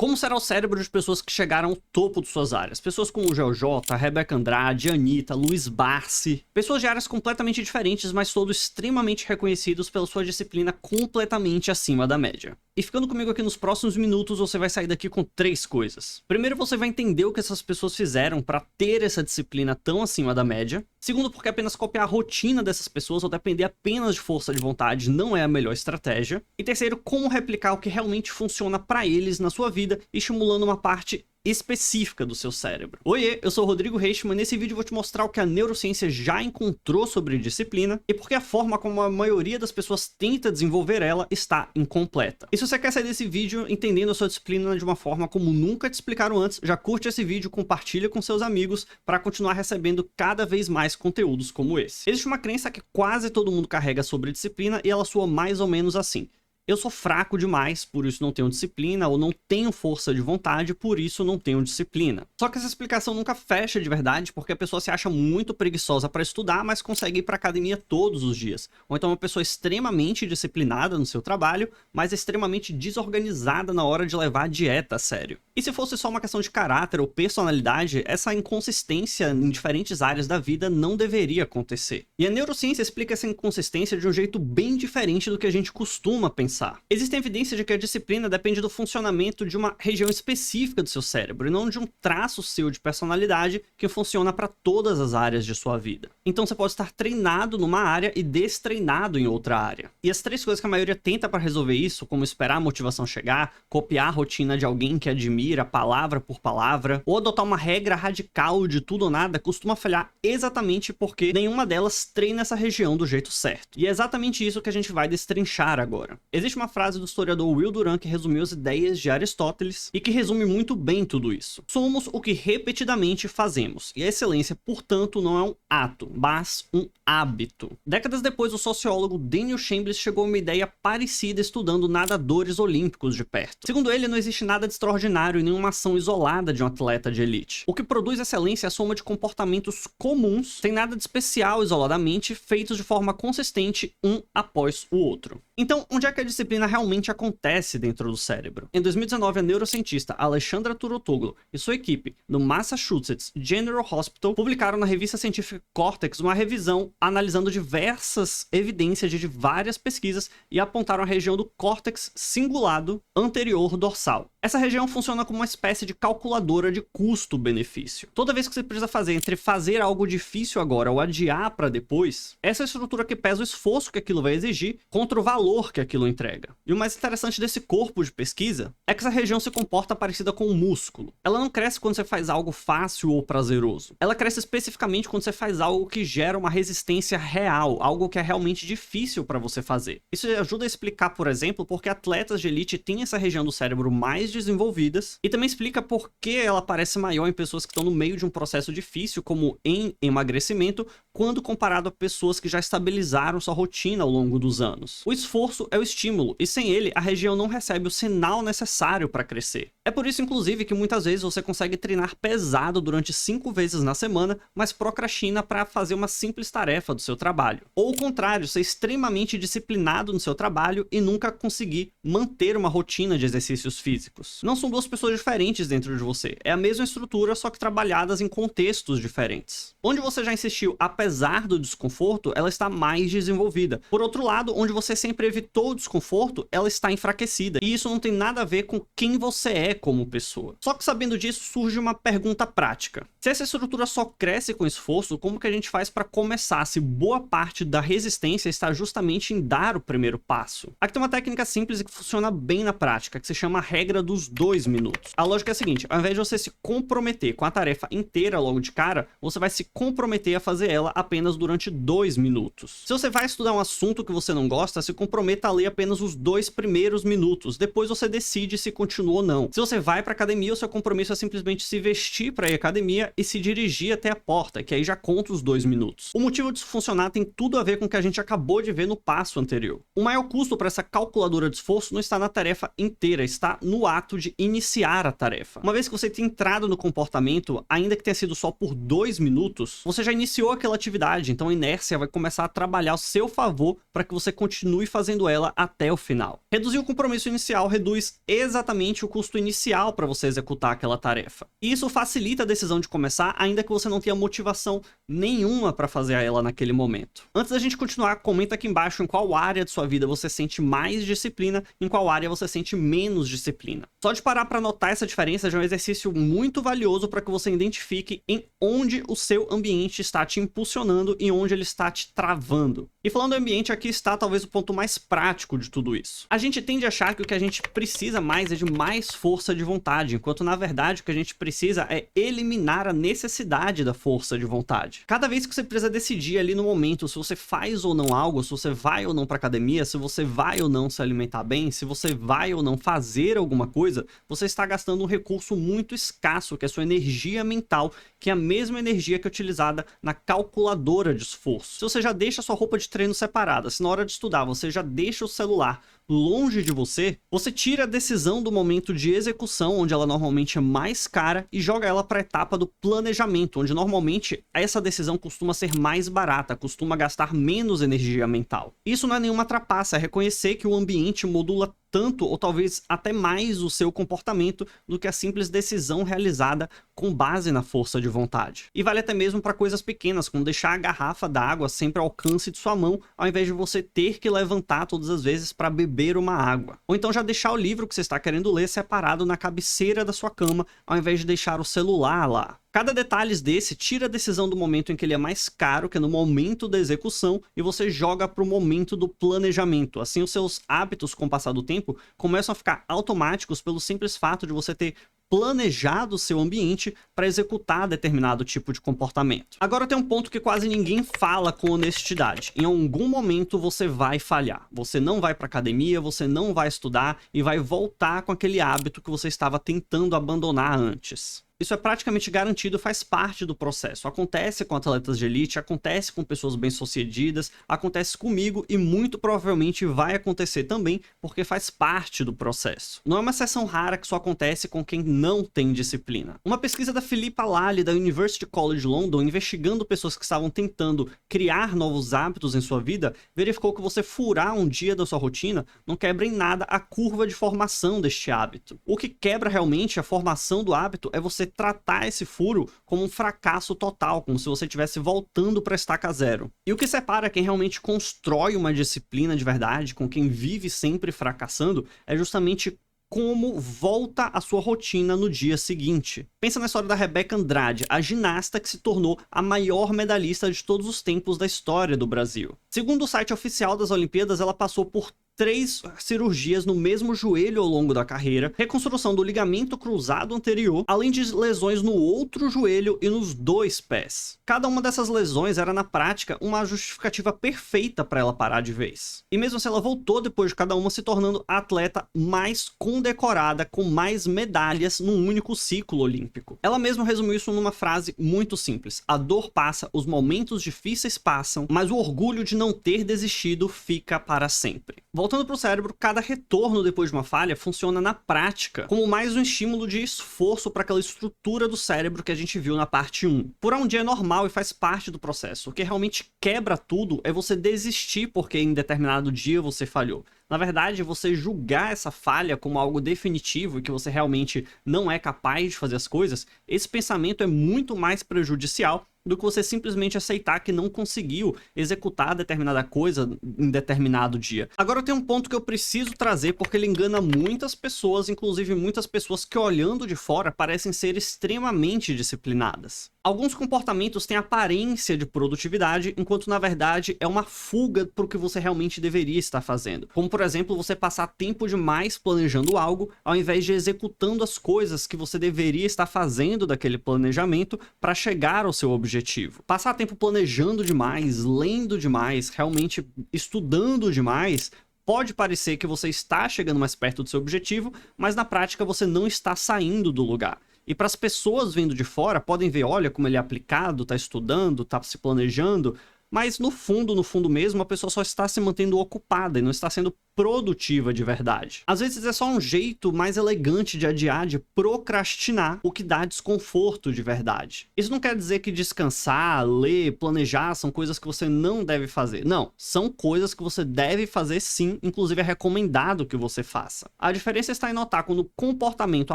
Como será o cérebro de pessoas que chegaram ao topo de suas áreas? Pessoas como o GeoJ, Rebeca Andrade, Anitta, Luiz Barsi. Pessoas de áreas completamente diferentes, mas todos extremamente reconhecidos pela sua disciplina completamente acima da média. E ficando comigo aqui nos próximos minutos, você vai sair daqui com 3 coisas. Primeiro, você vai entender o que essas pessoas fizeram para ter essa disciplina tão acima da média. Segundo, porque apenas copiar a rotina dessas pessoas ou depender apenas de força de vontade não é a melhor estratégia. E terceiro, como replicar o que realmente funciona para eles na sua vida, estimulando uma parte específica do seu cérebro. Oiê, eu sou o Rodrigo Reichmann e nesse vídeo eu vou te mostrar o que a neurociência já encontrou sobre disciplina e porque a forma como a maioria das pessoas tenta desenvolver ela está incompleta. E se você quer sair desse vídeo entendendo a sua disciplina de uma forma como nunca te explicaram antes, já curte esse vídeo, compartilha com seus amigos para continuar recebendo cada vez mais conteúdos como esse. Existe uma crença que quase todo mundo carrega sobre disciplina e ela soa mais ou menos assim: eu sou fraco demais, por isso não tenho disciplina, ou não tenho força de vontade, por isso não tenho disciplina. Só que essa explicação nunca fecha de verdade, porque a pessoa se acha muito preguiçosa para estudar, mas consegue ir para academia todos os dias. Ou então uma pessoa extremamente disciplinada no seu trabalho, mas extremamente desorganizada na hora de levar a dieta a sério. E se fosse só uma questão de caráter ou personalidade, essa inconsistência em diferentes áreas da vida não deveria acontecer. E a neurociência explica essa inconsistência de um jeito bem diferente do que a gente costuma pensar. Existem evidências de que a disciplina depende do funcionamento de uma região específica do seu cérebro e não de um traço seu de personalidade que funciona para todas as áreas de sua vida. Então você pode estar treinado numa área e destreinado em outra área. E as 3 coisas que a maioria tenta para resolver isso, como esperar a motivação chegar, copiar a rotina de alguém que admira palavra por palavra, ou adotar uma regra radical de tudo ou nada, costuma falhar exatamente porque nenhuma delas treina essa região do jeito certo. E é exatamente isso que a gente vai destrinchar agora. Existe uma frase do historiador Will Durant que resumiu as ideias de Aristóteles e que resume muito bem tudo isso. Somos o que repetidamente fazemos, e a excelência, portanto, não é um ato, mas um hábito. Décadas depois, o sociólogo Daniel Chambliss chegou a uma ideia parecida estudando nadadores olímpicos de perto. Segundo ele, não existe nada de extraordinário em nenhuma ação isolada de um atleta de elite. O que produz excelência é a soma de comportamentos comuns, sem nada de especial isoladamente, feitos de forma consistente um após o outro. Então, onde é que a disciplina realmente acontece dentro do cérebro? Em 2019, a neurocientista Alexandra Turotoglu e sua equipe no Massachusetts General Hospital publicaram na revista científica Cortex uma revisão analisando diversas evidências de várias pesquisas e apontaram a região do córtex cingulado anterior dorsal. Essa região funciona como uma espécie de calculadora de custo-benefício. Toda vez que você precisa fazer entre fazer algo difícil agora ou adiar para depois, essa é a estrutura que pesa o esforço que aquilo vai exigir contra o valor que aquilo entrega. E o mais interessante desse corpo de pesquisa é que essa região se comporta parecida com um músculo. Ela não cresce quando você faz algo fácil ou prazeroso. Ela cresce especificamente quando você faz algo que gera uma resistência real, algo que é realmente difícil para você fazer. Isso ajuda a explicar, por exemplo, por que atletas de elite têm essa região do cérebro mais desenvolvidas e também explica por que ela parece maior em pessoas que estão no meio de um processo difícil, como em emagrecimento, quando comparado a pessoas que já estabilizaram sua rotina ao longo dos anos. O esforço é o estímulo, e sem ele, a região não recebe o sinal necessário para crescer. É por isso, inclusive, que muitas vezes você consegue treinar pesado durante 5 vezes na semana, mas procrastina para fazer uma simples tarefa do seu trabalho. Ou o contrário, ser extremamente disciplinado no seu trabalho e nunca conseguir manter uma rotina de exercícios físicos. Não são 2 pessoas diferentes dentro de você, é a mesma estrutura, só que trabalhadas em contextos diferentes. Onde você já insistiu, apesar do desconforto, ela está mais desenvolvida. Por outro lado, onde você sempre evitou o desconforto, ela está enfraquecida. E isso não tem nada a ver com quem você é como pessoa. Só que sabendo disso, surge uma pergunta prática. Se essa estrutura só cresce com esforço, como que a gente faz para começar, se boa parte da resistência está justamente em dar o primeiro passo? Aqui tem uma técnica simples e que funciona bem na prática, que se chama a regra dos 2 minutos. A lógica é a seguinte: ao invés de você se comprometer com a tarefa inteira logo de cara, você vai se comprometer a fazer ela apenas durante 2 minutos. Se você vai estudar um assunto que você não gosta, se comprometa a ler apenas os 2 primeiros minutos. Depois você decide se continua ou não. Se você vai para academia, o seu compromisso é simplesmente se vestir para ir à academia e se dirigir até a porta, que aí já conta os 2 minutos. O motivo disso funcionar tem tudo a ver com o que a gente acabou de ver no passo anterior. O maior custo para essa calculadora de esforço não está na tarefa inteira, está no ato de iniciar a tarefa. Uma vez que você tem entrado no comportamento, ainda que tenha sido só por 2 minutos, você já iniciou aquela atividade, então a inércia vai começar a trabalhar ao seu favor para que você continue fazendo ela até o final. Reduzir o compromisso inicial reduz exatamente o custo inicial inicial para você executar aquela tarefa. E isso facilita a decisão de começar, ainda que você não tenha motivação nenhuma para fazer ela naquele momento. Antes da gente continuar, comenta aqui embaixo em qual área de sua vida você sente mais disciplina, em qual área você sente menos disciplina. Só de parar para notar essa diferença já é um exercício muito valioso para que você identifique em onde o seu ambiente está te impulsionando e onde ele está te travando. E falando do ambiente, aqui está talvez o ponto mais prático de tudo isso. A gente tende a achar que o que a gente precisa mais é de mais força de vontade, enquanto na verdade o que a gente precisa é eliminar a necessidade da força de vontade. Cada vez que você precisa decidir ali no momento se você faz ou não algo, se você vai ou não para academia, se você vai ou não se alimentar bem, se você vai ou não fazer alguma coisa, você está gastando um recurso muito escasso, que é a sua energia mental, que é a mesma energia que é utilizada na calculadora de esforço. Se você já deixa a sua roupa de treino separada, se na hora de estudar você já deixa o celular longe de você, você tira a decisão do momento de execução, onde ela normalmente é mais cara, e joga ela para a etapa do planejamento, onde normalmente essa decisão costuma ser mais barata, costuma gastar menos energia mental. Isso não é nenhuma trapaça, é reconhecer que o ambiente modula tanto ou talvez até mais o seu comportamento do que a simples decisão realizada com base na força de vontade. E vale até mesmo para coisas pequenas, como deixar a garrafa d'água sempre ao alcance de sua mão, ao invés de você ter que levantar todas as vezes para beber uma água. Ou então já deixar o livro que você está querendo ler separado na cabeceira da sua cama, ao invés de deixar o celular lá. Cada detalhe desse tira a decisão do momento em que ele é mais caro, que é no momento da execução, e você joga para o momento do planejamento. Assim, os seus hábitos, com o passar do tempo, começam a ficar automáticos pelo simples fato de você ter planejado o seu ambiente para executar determinado tipo de comportamento. Agora tem um ponto que quase ninguém fala com honestidade. Em algum momento você vai falhar. Você não vai para academia, você não vai estudar e vai voltar com aquele hábito que você estava tentando abandonar antes. Isso é praticamente garantido, faz parte do processo. Acontece com atletas de elite, acontece com pessoas bem-sucedidas, acontece comigo e muito provavelmente vai acontecer também, porque faz parte do processo. Não é uma exceção rara que só acontece com quem não tem disciplina. Uma pesquisa da Philippa Lally, da University College London, investigando pessoas que estavam tentando criar novos hábitos em sua vida, verificou que você furar um dia da sua rotina não quebra em nada a curva de formação deste hábito. O que quebra realmente a formação do hábito é você tratar esse furo como um fracasso total, como se você estivesse voltando para a estaca zero. E o que separa quem realmente constrói uma disciplina de verdade, com quem vive sempre fracassando, é justamente como volta a sua rotina no dia seguinte. Pensa na história da Rebeca Andrade, a ginasta que se tornou a maior medalhista de todos os tempos da história do Brasil. Segundo o site oficial das Olimpíadas, ela passou por 3 cirurgias no mesmo joelho ao longo da carreira, reconstrução do ligamento cruzado anterior, além de lesões no outro joelho e nos 2 pés. Cada uma dessas lesões era, na prática, uma justificativa perfeita para ela parar de vez. E mesmo assim, ela voltou depois de cada uma, se tornando a atleta mais condecorada, com mais medalhas num único ciclo olímpico. Ela mesma resumiu isso numa frase muito simples: a dor passa, os momentos difíceis passam, mas o orgulho de não ter desistido fica para sempre. Voltando para o cérebro, cada retorno depois de uma falha funciona na prática como mais um estímulo de esforço para aquela estrutura do cérebro que a gente viu na parte 1. Furar um dia é normal e faz parte do processo. O que realmente quebra tudo é você desistir porque em determinado dia você falhou. Na verdade, você julgar essa falha como algo definitivo e que você realmente não é capaz de fazer as coisas, esse pensamento é muito mais prejudicial do que você simplesmente aceitar que não conseguiu executar determinada coisa em determinado dia. Agora tem um ponto que eu preciso trazer porque ele engana muitas pessoas, inclusive muitas pessoas que olhando de fora parecem ser extremamente disciplinadas. Alguns comportamentos têm aparência de produtividade, enquanto na verdade é uma fuga para o que você realmente deveria estar fazendo. Como por exemplo, você passar tempo demais planejando algo, ao invés de executando as coisas que você deveria estar fazendo daquele planejamento para chegar ao seu objetivo. Passar tempo planejando demais, lendo demais, realmente estudando demais, pode parecer que você está chegando mais perto do seu objetivo, mas na prática você não está saindo do lugar. E para as pessoas vendo de fora, podem ver, olha como ele é aplicado, está estudando, está se planejando, mas no fundo mesmo, a pessoa só está se mantendo ocupada e não está sendo produtiva de verdade. Às vezes é só um jeito mais elegante de adiar, de procrastinar, o que dá desconforto de verdade. Isso não quer dizer que descansar, ler, planejar são coisas que você não deve fazer. Não, são coisas que você deve fazer sim, inclusive é recomendado que você faça. A diferença está em notar quando o comportamento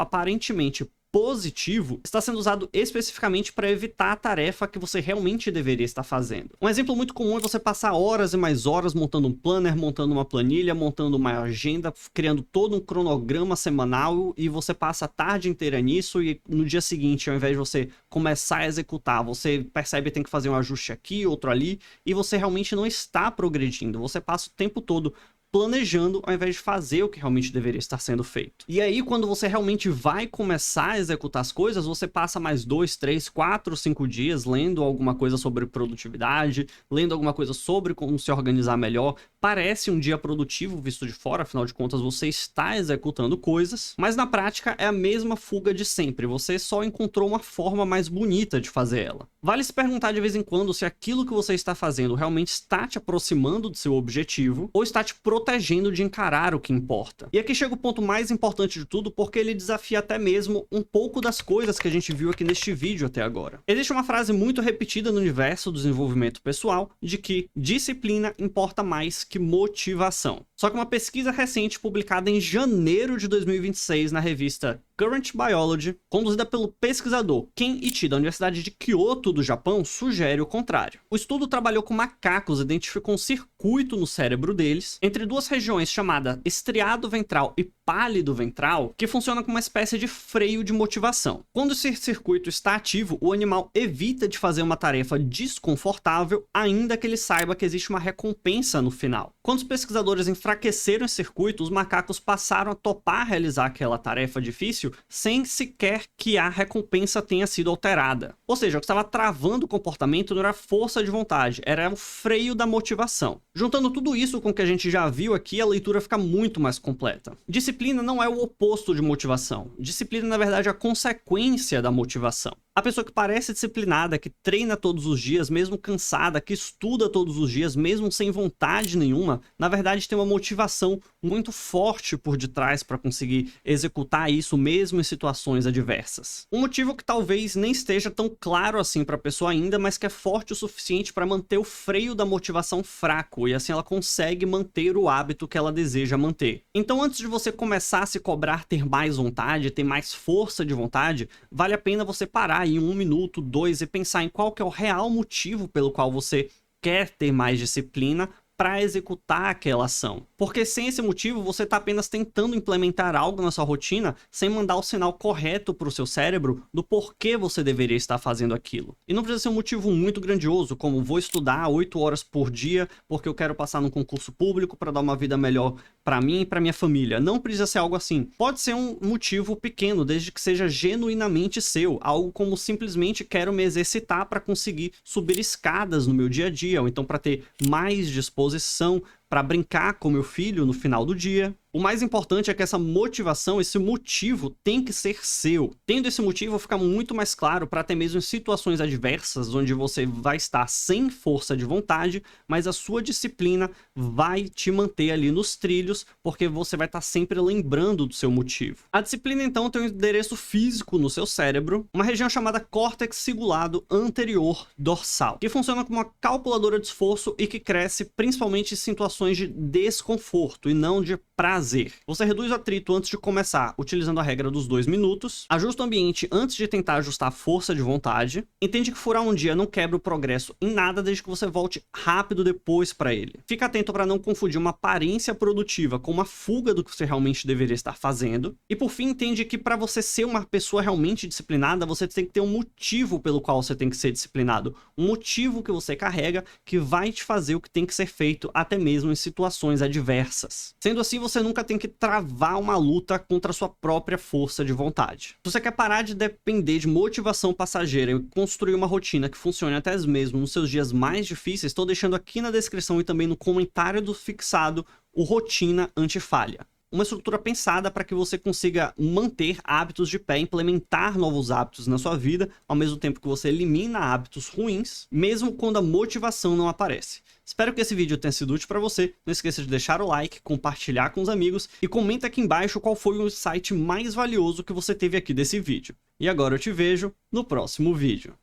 aparentemente positivo está sendo usado especificamente para evitar a tarefa que você realmente deveria estar fazendo. Um exemplo muito comum é você passar horas e mais horas montando um planner, montando uma planilha, montando uma agenda, criando todo um cronograma semanal e você passa a tarde inteira nisso e no dia seguinte, ao invés de você começar a executar, você percebe que tem que fazer um ajuste aqui, outro ali e você realmente não está progredindo. Você passa o tempo todo planejando ao invés de fazer o que realmente deveria estar sendo feito. E aí, quando você realmente vai começar a executar as coisas, você passa mais 2, 3, 4, 5 dias lendo alguma coisa sobre produtividade, lendo alguma coisa sobre como se organizar melhor. Parece um dia produtivo visto de fora, afinal de contas você está executando coisas, mas na prática é a mesma fuga de sempre, você só encontrou uma forma mais bonita de fazer ela. Vale se perguntar de vez em quando se aquilo que você está fazendo realmente está te aproximando do seu objetivo ou está te protegendo de encarar o que importa. E aqui chega o ponto mais importante de tudo, porque ele desafia até mesmo um pouco das coisas que a gente viu aqui neste vídeo até agora. Existe uma frase muito repetida no universo do desenvolvimento pessoal de que disciplina importa mais que motivação. Só que uma pesquisa recente publicada em janeiro de 2026 na revista Current Biology, conduzida pelo pesquisador Ken Ichi da Universidade de Kyoto do Japão, sugere o contrário. O estudo trabalhou com macacos e identificou um circuito no cérebro deles entre duas regiões chamadas estriado ventral e pálido ventral, que funciona como uma espécie de freio de motivação. Quando esse circuito está ativo, o animal evita de fazer uma tarefa desconfortável, ainda que ele saiba que existe uma recompensa no final. Quando os pesquisadores enfraqueceram esse circuito, os macacos passaram a topar realizar aquela tarefa difícil sem sequer que a recompensa tenha sido alterada. Ou seja, o que estava travando o comportamento não era a força de vontade, era o freio da motivação. Juntando tudo isso com o que a gente já viu aqui, a leitura fica muito mais completa. Disciplina não é o oposto de motivação. Disciplina, na verdade, é a consequência da motivação. A pessoa que parece disciplinada, que treina todos os dias, mesmo cansada, que estuda todos os dias, mesmo sem vontade nenhuma, na verdade tem uma motivação muito forte por detrás para conseguir executar isso mesmo em situações adversas. Um motivo que talvez nem esteja tão claro assim para a pessoa ainda, mas que é forte o suficiente para manter o freio da motivação fraco e assim ela consegue manter o hábito que ela deseja manter. Então, antes de você começar a se cobrar ter mais vontade, ter mais força de vontade, vale a pena você parar em 1 minuto, 2 e pensar em qual que é o real motivo pelo qual você quer ter mais disciplina para executar aquela ação. Porque sem esse motivo, você está apenas tentando implementar algo na sua rotina sem mandar o sinal correto para o seu cérebro do porquê você deveria estar fazendo aquilo. E não precisa ser um motivo muito grandioso, como vou estudar 8 horas por dia porque eu quero passar num concurso público para dar uma vida melhor para mim e para minha família. Não precisa ser algo assim. Pode ser um motivo pequeno, desde que seja genuinamente seu. Algo como simplesmente quero me exercitar para conseguir subir escadas no meu dia a dia, ou então para ter mais disposição para brincar com meu filho no final do dia. O mais importante é que essa motivação, esse motivo tem que ser seu. Tendo esse motivo, fica muito mais claro para até mesmo em situações adversas, onde você vai estar sem força de vontade, mas a sua disciplina vai te manter ali nos trilhos, porque você vai estar sempre lembrando do seu motivo. A disciplina, então, tem um endereço físico no seu cérebro, uma região chamada córtex cingulado anterior dorsal, que funciona como uma calculadora de esforço e que cresce principalmente em situações de desconforto e não de prazer. Você reduz o atrito antes de começar, utilizando a regra dos 2 minutos, ajusta o ambiente antes de tentar ajustar a força de vontade, entende que furar um dia não quebra o progresso em nada desde que você volte rápido depois para ele. Fica atento para não confundir uma aparência produtiva com uma fuga do que você realmente deveria estar fazendo. E por fim, entende que para você ser uma pessoa realmente disciplinada, você tem que ter um motivo pelo qual você tem que ser disciplinado. Um motivo que você carrega que vai te fazer o que tem que ser feito até mesmo em situações adversas. Sendo assim, você nunca tem que travar uma luta contra a sua própria força de vontade. Se você quer parar de depender de motivação passageira e construir uma rotina que funcione até mesmo nos seus dias mais difíceis, estou deixando aqui na descrição e também no comentário do fixado o Rotina Antifalha. uma estrutura pensada para que você consiga manter hábitos de pé, implementar novos hábitos na sua vida, ao mesmo tempo que você elimina hábitos ruins, mesmo quando a motivação não aparece. Espero que esse vídeo tenha sido útil para você. Não esqueça de deixar o like, compartilhar com os amigos e comenta aqui embaixo qual foi o insight mais valioso que você teve aqui desse vídeo. E agora eu te vejo no próximo vídeo.